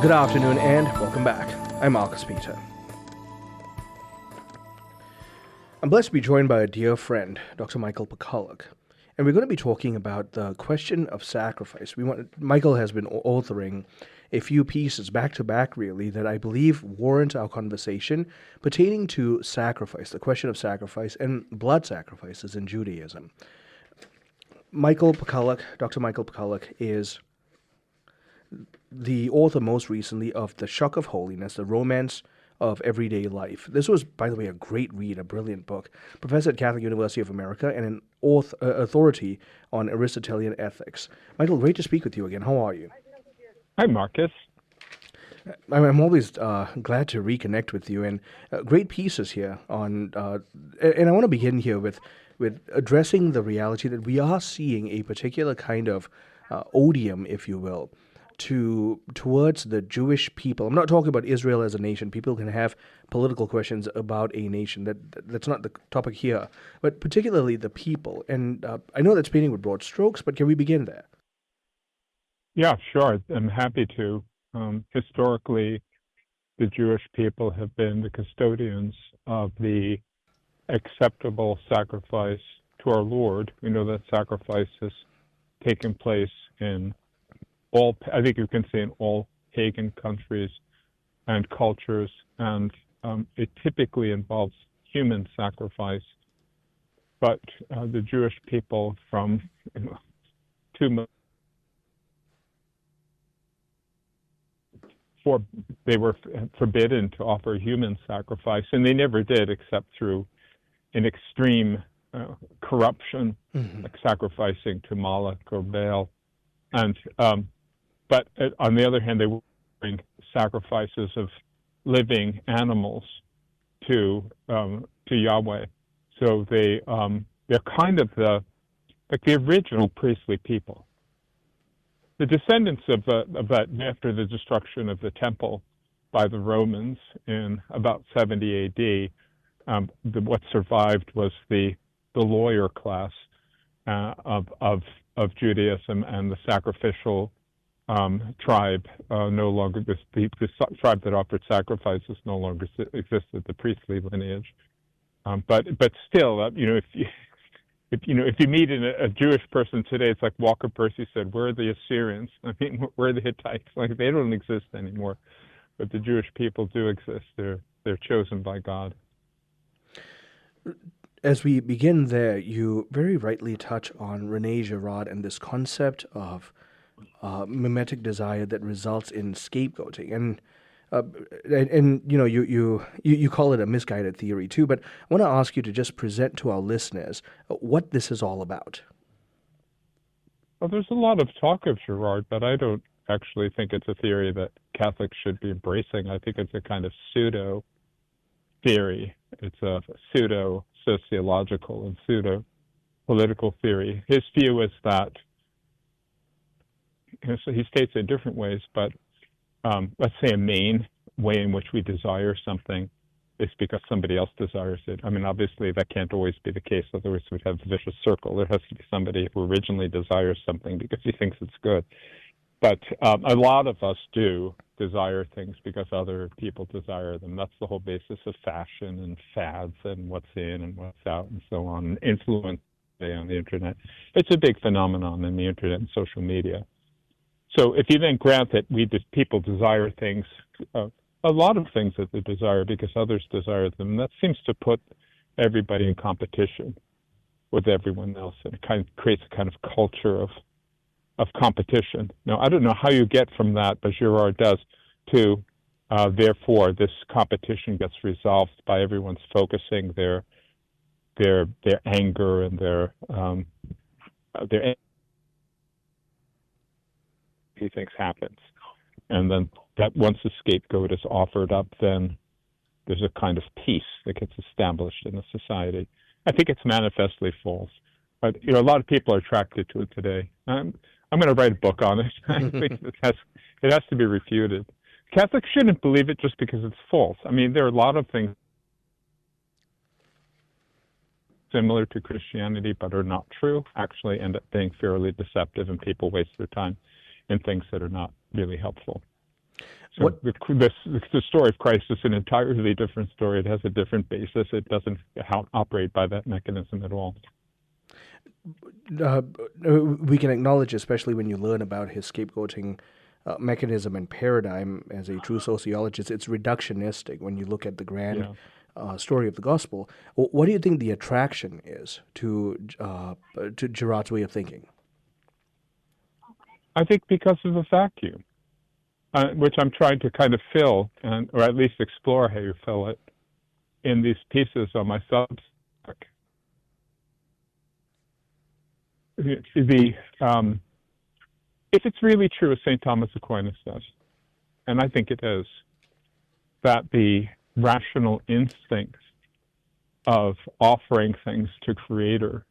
Good afternoon and welcome back. I'm Marcus Peter. I'm blessed to be joined by a dear friend, Dr. Michael Pakaluk, and we're going to be talking about the question of sacrifice. Michael has been authoring a few pieces back to back, really, that I believe warrant our conversation pertaining to sacrifice, the question of sacrifice and blood sacrifices in Judaism. Michael Pakaluk, Dr. Michael Pakaluk, is the author most recently of The Shock of Holiness, the Romance of Everyday Life. This was, by the way, a great read, a brilliant book. Professor at Catholic University of America and an authority on Aristotelian ethics. Michael, great to speak with you again. How are you? Hi, Marcus. I'm always glad to reconnect with you, and great pieces here on. And I want to begin here with addressing the reality that we are seeing a particular kind of odium, if you will, towards the Jewish people. I'm not talking about Israel as a nation. People can have political questions about a nation. That's not the topic here. But particularly the people. And I know that's painting with broad strokes, but can we begin there? Yeah, sure. I'm happy to. Historically, the Jewish people have been the custodians of the acceptable sacrifice to our Lord. We know that sacrifice has taken place in I think you can say in all pagan countries and cultures, and it typically involves human sacrifice. But the Jewish people from they were forbidden to offer human sacrifice, and they never did except through an extreme corruption, like sacrificing to Moloch or Baal. And but on the other hand, they were offering sacrifices of living animals to Yahweh. So they're kind of the original priestly people. The descendants of that after the destruction of the temple by the Romans in about 70 AD, what survived was the lawyer class of Judaism, and the sacrificial tribe no longer, the tribe that offered sacrifices no longer existed, the priestly lineage. But still, if you meet a Jewish person today, it's like Walker Percy said, "Where are the Assyrians? I mean, where are the Hittites? Like, they don't exist anymore." But the Jewish people do exist. They're chosen by God. As we begin there, you very rightly touch on René Girard and this concept of mimetic desire that results in scapegoating, and you call it a misguided theory too. But I want to ask you to just present to our listeners what this is all about. Well, there's a lot of talk of Girard, but I don't actually think it's a theory that Catholics should be embracing. I think it's a kind of pseudo theory. It's a pseudo sociological and pseudo political theory. His view is that, so he states it in different ways, but let's say a main way in which we desire something is because somebody else desires it. I mean, obviously that can't always be the case, otherwise we'd have a vicious circle. There has to be somebody who originally desires something because he thinks it's good. But a lot of us do desire things because other people desire them. That's the whole basis of fashion and fads and what's in and what's out and so on, influence on the internet. It's a big phenomenon in the internet and social media. So if you then grant that people desire things, a lot of things that they desire because others desire them, that seems to put everybody in competition with everyone else, and it kind of creates a kind of culture of competition. Now, I don't know how you get from that, but Girard does, to therefore this competition gets resolved by everyone's focusing their anger and their he thinks happens. And then that once the scapegoat is offered up, then there's a kind of peace that gets established in the society. I think it's manifestly false. But, a lot of people are attracted to it today. I'm going to write a book on it. I think it has to be refuted. Catholics shouldn't believe it just because it's false. I mean, there are a lot of things similar to Christianity but are not true, actually end up being fairly deceptive, and people waste their time in things that are not really helpful. So the story of Christ is an entirely different story. It has a different basis. It doesn't operate by that mechanism at all. We can acknowledge, especially when you learn about his scapegoating mechanism and paradigm as a true sociologist, it's reductionistic when you look at the grand story of the gospel. What do you think the attraction is to Girard's way of thinking? I think because of the vacuum, which I'm trying to kind of fill, or at least explore how you fill it, in these pieces on my Substack. If it's really true, as St. Thomas Aquinas says, and I think it is, that the rational instinct of offering things to Creator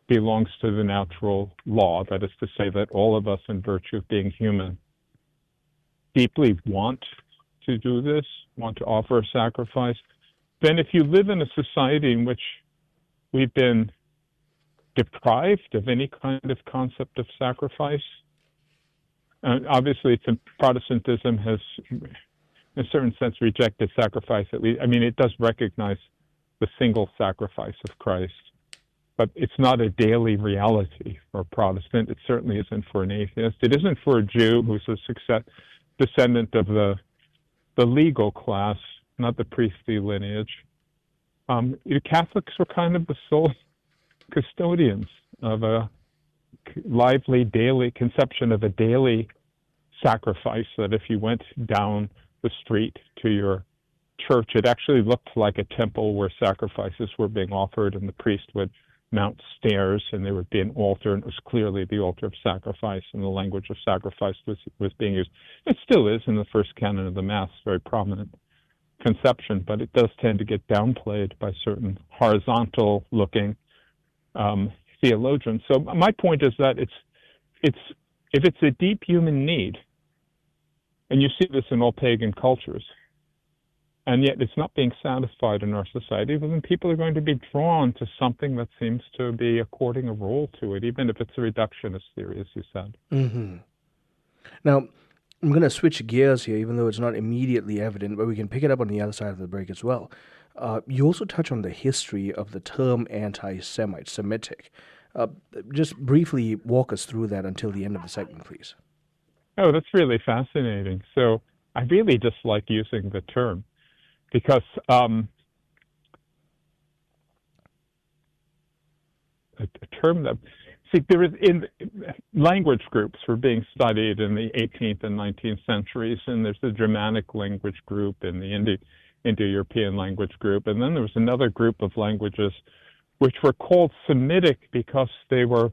belongs to the natural law, that is to say that all of us, in virtue of being human, deeply want to do this, want to offer a sacrifice, then if you live in a society in which we've been deprived of any kind of concept of sacrifice, obviously Protestantism has, in a certain sense, rejected sacrifice. At least, I mean, it does recognize the single sacrifice of Christ, but it's not a daily reality for a Protestant. It certainly isn't for an atheist. It isn't for a Jew who's a descendant of the legal class, not the priestly lineage. Catholics were kind of the sole custodians of a lively daily conception of a daily sacrifice, that if you went down the street to your church, it actually looked like a temple where sacrifices were being offered, and the priest would mount stairs and there would be an altar, and it was clearly the altar of sacrifice, and the language of sacrifice was being used. It still is in the first canon of the Mass, very prominent conception, but it does tend to get downplayed by certain horizontal looking theologians. So my point is that if it's a deep human need, and you see this in all pagan cultures, and yet it's not being satisfied in our society, well, then people are going to be drawn to something that seems to be according a role to it, even if it's a reductionist theory, as you said. Mm-hmm. Now, I'm going to switch gears here, even though it's not immediately evident, but we can pick it up on the other side of the break as well. You also touch on the history of the term anti-Semite, Semitic. Just briefly walk us through that until the end of the segment, please. Oh, that's really fascinating. So I really dislike using the term because a term that, there is in language groups were being studied in the 18th and 19th centuries, and there's the Germanic language group and the Indo-European language group, and then there was another group of languages which were called Semitic because they were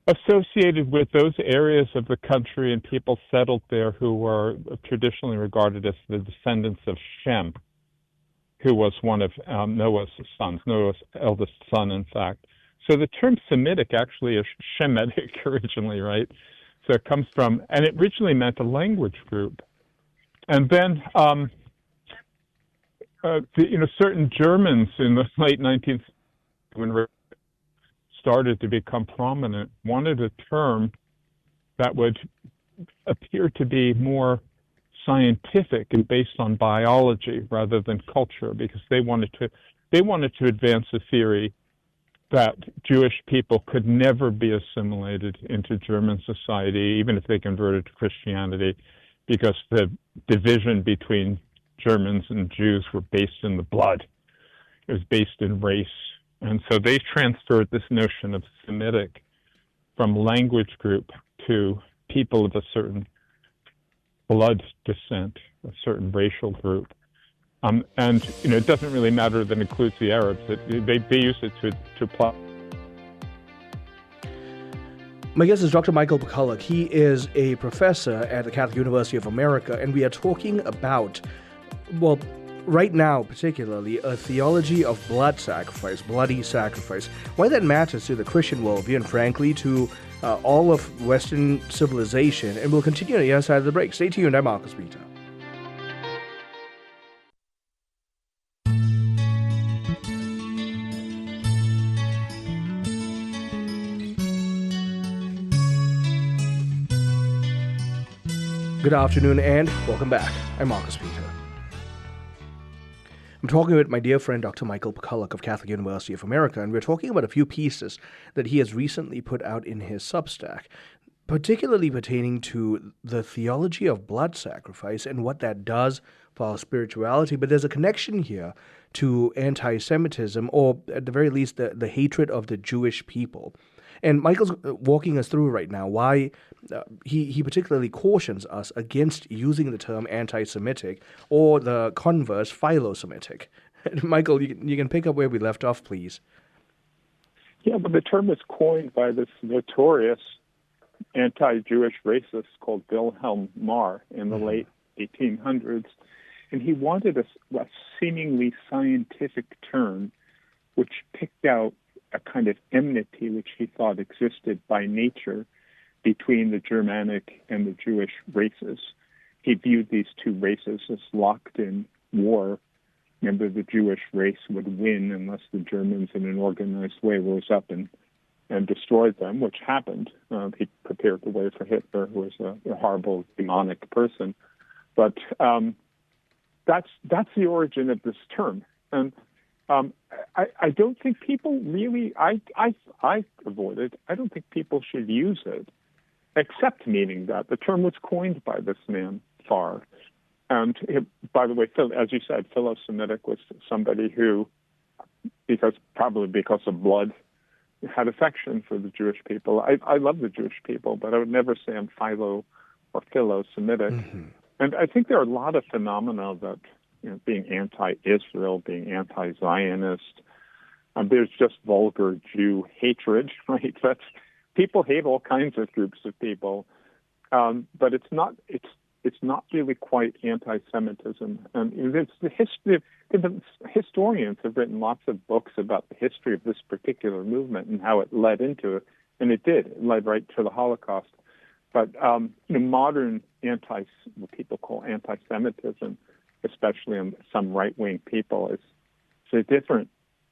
associated with those areas of the country and people settled there who were traditionally regarded as the descendants of Shem, who was one of Noah's sons, Noah's eldest son, in fact. So the term Semitic actually is Shemitic originally, right? So it comes from, and it originally meant a language group. And then, certain Germans in the late 19th century, when started to become prominent, wanted a term that would appear to be more scientific and based on biology rather than culture, because they wanted to advance a theory that Jewish people could never be assimilated into German society, even if they converted to Christianity, because the division between Germans and Jews were based in the blood. It was based in race. And so they transferred this notion of Semitic from language group to people of a certain blood descent, a certain racial group. And it doesn't really matter that it includes the Arabs. They use it to apply. My guest is Dr. Michael Pakaluk. He is a professor at the Catholic University of America, and we are talking about, well, right now particularly, a theology of blood sacrifice, bloody sacrifice. Why that matters to the Christian worldview and, frankly, to all of Western civilization. And we'll continue on the other side of the break. Stay tuned. I'm Marcus Peter. Good afternoon and welcome back. I'm Marcus Peter. I'm talking with my dear friend Dr. Michael Pakaluk of Catholic University of America, and we're talking about a few pieces that he has recently put out in his Substack, particularly pertaining to the theology of blood sacrifice and what that does for our spirituality. But there's a connection here to anti-Semitism, or at the very least, the hatred of the Jewish people. And Michael's walking us through right now why he particularly cautions us against using the term anti-Semitic or the converse philo-Semitic. Michael, you can pick up where we left off, please. Yeah, but the term was coined by this notorious anti-Jewish racist called Wilhelm Marr in the late 1800s. And he wanted a seemingly scientific term which picked out a kind of enmity which he thought existed by nature between the Germanic and the Jewish races. He viewed these two races as locked in war. Remember, the Jewish race would win unless the Germans in an organized way rose up and destroyed them, which happened. He prepared the way for Hitler, who was a horrible, demonic person. But that's the origin of this term. And I don't think people really, I avoid it. I don't think people should use it, except meaning that. The term was coined by this man, Farr. And by the way, as you said, philo-Semitic was somebody who, probably because of blood, had affection for the Jewish people. I love the Jewish people, but I would never say I'm philo or philo-Semitic. Mm-hmm. And I think there are a lot of phenomena that, being anti-Israel, being anti-Zionist, there's just vulgar Jew hatred, right? People hate all kinds of groups of people, but it's not really quite anti-Semitism. And it's the history. The historians have written lots of books about the history of this particular movement and how it led into it, and it did. It led right to the Holocaust. But modern what people call anti-Semitism, especially in some right-wing people, it's a different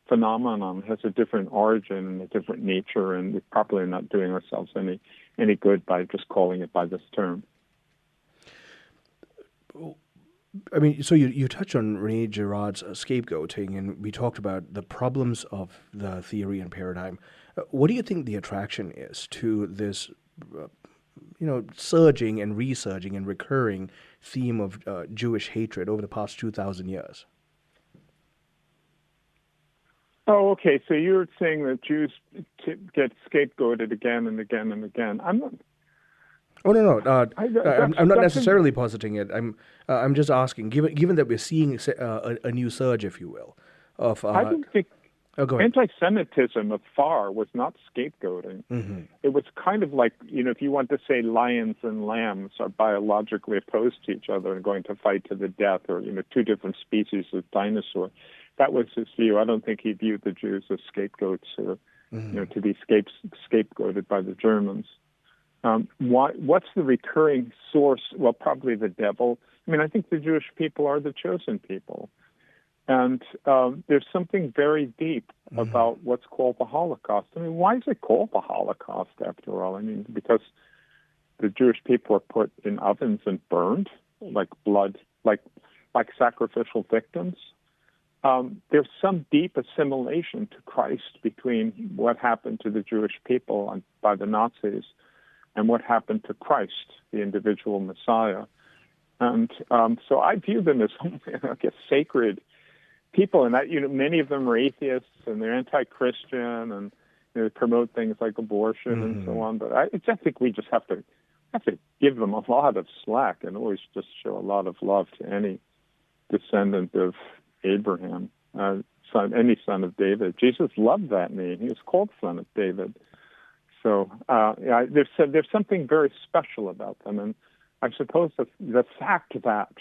phenomenon, has a different origin and a different nature, and we're probably not doing ourselves any good by just calling it by this term. I mean, so you touched on René Girard's scapegoating, and we talked about the problems of the theory and paradigm. What do you think the attraction is to this, surging and resurging and recurring theme of Jewish hatred over the past 2,000 years? Oh, okay. So you're saying that Jews get scapegoated again and again and again. I'm not. Oh no! I'm not necessarily positing it. I'm just asking. Given that we're seeing a new surge, if you will, of I don't think anti-Semitism of Farr was not scapegoating. Mm-hmm. It was kind of like if you want to say lions and lambs are biologically opposed to each other and going to fight to the death, or two different species of dinosaur. That was his view. I don't think he viewed the Jews as scapegoats or to be scapegoated by the Germans. What's the recurring source? Well, probably the devil. I mean, I think the Jewish people are the chosen people. And there's something very deep about what's called the Holocaust. I mean, why is it called the Holocaust, after all? I mean, because the Jewish people are put in ovens and burned like blood, like sacrificial victims. There's some deep assimilation to Christ between what happened to the Jewish people by the Nazis and what happened to Christ, the individual Messiah. And so I view them as like a sacred people, and that many of them are atheists and they're anti-Christian and they promote things like abortion and so on. But I just think we just have to give them a lot of slack and always just show a lot of love to any descendant of Abraham, any son of David. Jesus loved that name. He was called Son of David. So there's something very special about them, and I suppose the fact that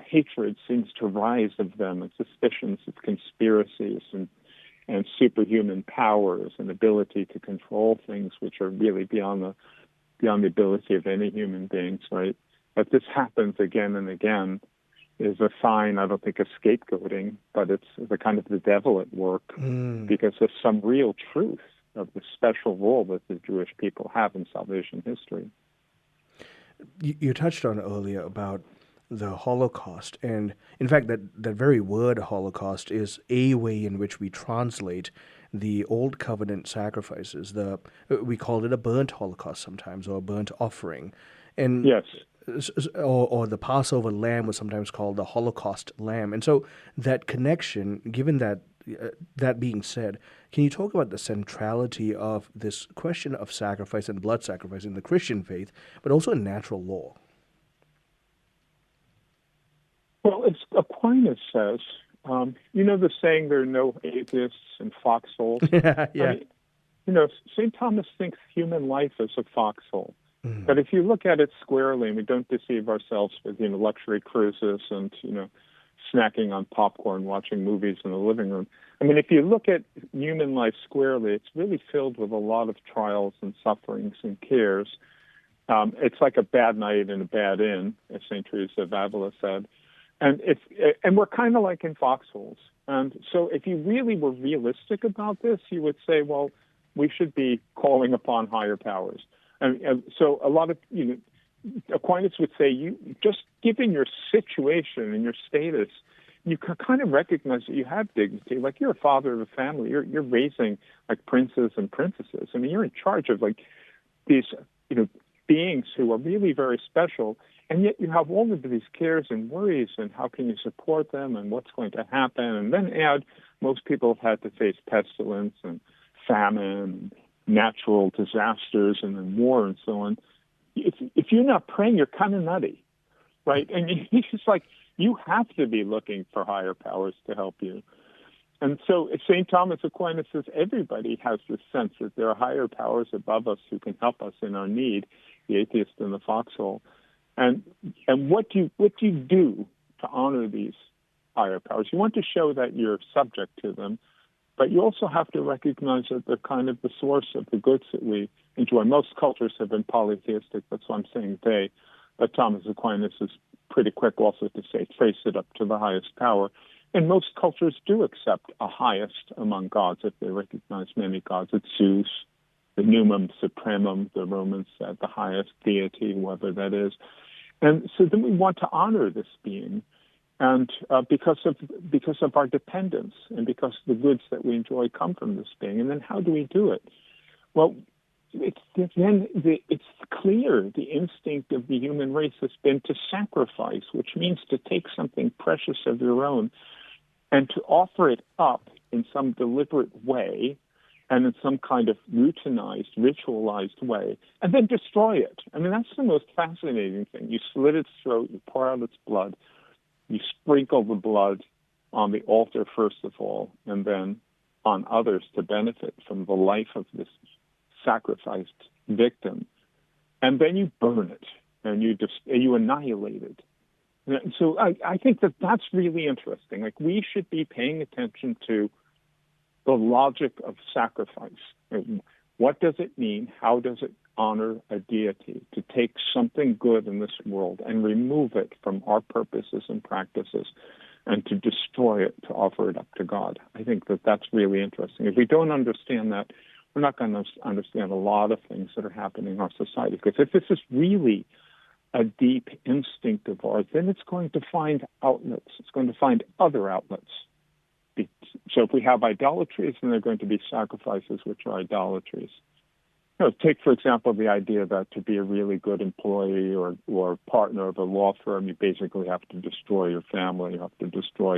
hatred seems to rise of them, and suspicions of conspiracies and superhuman powers and ability to control things which are really beyond the ability of any human beings, right? That this happens again and again is a sign, I don't think, of scapegoating, but it's the kind of the devil at work because of some real truth of the special role that the Jewish people have in salvation history. You touched on earlier about the Holocaust, and in fact, that very word Holocaust is a way in which we translate the Old Covenant sacrifices. We called it a burnt Holocaust sometimes, or a burnt offering, and Yes. or the Passover lamb was sometimes called the Holocaust lamb. And so that connection, given that that being said, can you talk about the centrality of this question of sacrifice and blood sacrifice in the Christian faith, but also in natural law? Well, it's Aquinas says, the saying, there are no atheists in foxholes. Yeah, I yeah. mean, St. Thomas thinks human life is a foxhole. But if you look at it squarely, and we don't deceive ourselves with, luxury cruises and, snacking on popcorn, watching movies in the living room. I mean, if you look at human life squarely, it's really filled with a lot of trials and sufferings and cares. It's like a bad night in a bad inn, as St. Teresa of Avila said. And we're kind of like in foxholes. And so if you really were realistic about this, you would say, well, we should be calling upon higher powers. And so a lot of, Aquinas would say, you just given your situation and your status, you can kind of recognize that you have dignity. Like, you're a father of a family. You're raising like princes and princesses. I mean, you're in charge of like these, beings who are really very special. And yet you have all of these cares and worries, and how can you support them, and what's going to happen? And then add, most people have had to face pestilence and famine and natural disasters and then war and so on. If you're not praying, you're kind of nutty, right? And it's just like, you have to be looking for higher powers to help you. And so St. Thomas Aquinas says everybody has this sense that there are higher powers above us who can help us in our need, the atheist in the foxhole. And what do you do to honor these higher powers? You want to show that you're subject to them, but you also have to recognize that they're kind of the source of the goods that we enjoy. Most cultures have been polytheistic, that's why I'm saying they. But Thomas Aquinas is pretty quick also to say, trace it up to the highest power. And most cultures do accept a highest among gods if they recognize many gods. It's Zeus, the numum supremum, the Romans said, the highest deity, whoever that is. And so then we want to honor this being, and because of our dependence, and because the goods that we enjoy come from this being. And then how do we do it? Well, it's clear the instinct of the human race has been to sacrifice, which means to take something precious of your own and to offer it up in some deliberate way, and in some kind of routinized, ritualized way, and then destroy it. I mean, that's the most fascinating thing. You slit its throat, you pour out its blood, you sprinkle the blood on the altar first of all, and then on others to benefit from the life of this sacrificed victim. And then you burn it, and you annihilate it. And so I think that that's really interesting. Like, we should be paying attention to the logic of sacrifice. What does it mean? How does it honor a deity to take something good in this world and remove it from our purposes and practices and to destroy it, to offer it up to God? I think that that's really interesting. If we don't understand that, we're not going to understand a lot of things that are happening in our society. Because if this is really a deep instinct of ours, then it's going to find outlets. It's going to find other outlets. So if we have idolatries, then there are going to be sacrifices which are idolatries. Take, for example, the idea that to be a really good employee or partner of a law firm, you basically have to destroy your family, you have to destroy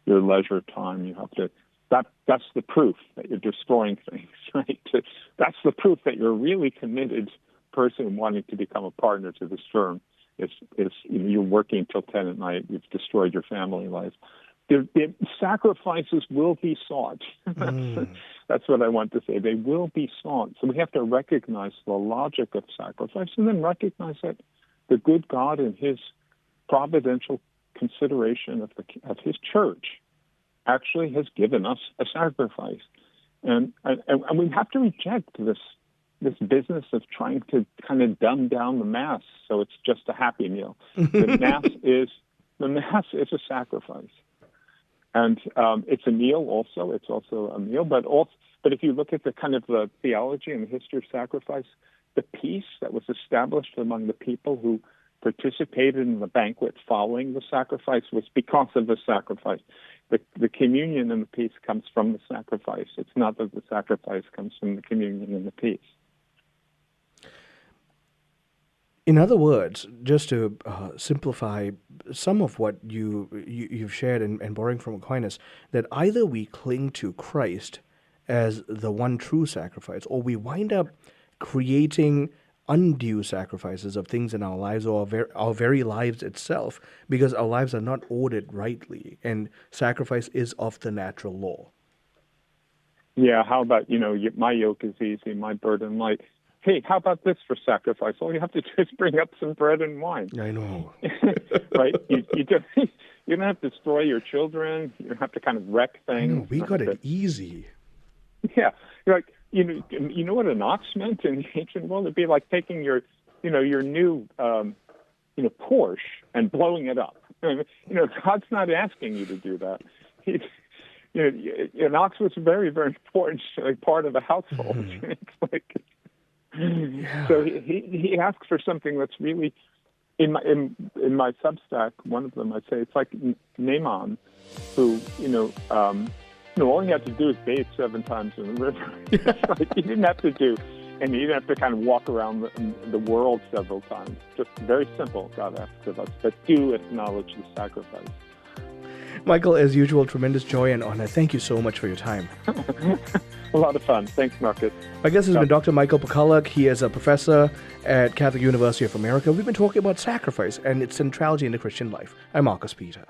your leisure time, you have to. That's the proof that you're destroying things, right? That's the proof that you're a really committed person wanting to become a partner to this firm. Is you're working till 10 at night, you've destroyed your family life. The sacrifices will be sought. That's what I want to say. They will be sought. So we have to recognize the logic of sacrifice, and then recognize that the good God in his providential consideration of his church actually has given us a sacrifice. And we have to reject this business of trying to kind of dumb down the Mass so it's just a happy meal. The Mass is a sacrifice. And it's a meal also. It's also a meal. But if you look at the kind of the theology and the history of sacrifice, the peace that was established among the people who participated in the banquet following the sacrifice was because of the sacrifice. The communion and the peace comes from the sacrifice. It's not that the sacrifice comes from the communion and the peace. In other words, just to simplify some of what you've shared and borrowing from Aquinas, that either we cling to Christ as the one true sacrifice, or we wind up creating undue sacrifices of things in our lives or our very lives itself, because our lives are not ordered rightly, and sacrifice is of the natural law. Yeah, how about, my yoke is easy, my burden light. Hey, how about this for sacrifice? All you have to do is bring up some bread and wine. I know. Right? You don't have to destroy your children. You don't have to kind of wreck things. I know, we got it easy. Yeah. Like, you know what an ox meant in the ancient world? It'd be like taking your new, Porsche and blowing it up. God's not asking you to do that. An ox was very, very important part of the household. Mm-hmm. It's like... Yeah. So he asks for something that's really, in my Substack, one of them I say it's like Naaman, who all he had to do is bathe 7 times in the river. Like he didn't have to do, and he didn't have to kind of walk around the world several times. Just very simple. God asks of us, but do acknowledge the sacrifice. Michael, as usual, tremendous joy and honor. Thank you so much for your time. A lot of fun. Thanks, Marcus. My guest has been Dr. Michael Pakaluk. He is a professor at Catholic University of America. We've been talking about sacrifice and its centrality in the Christian life. I'm Marcus Peter.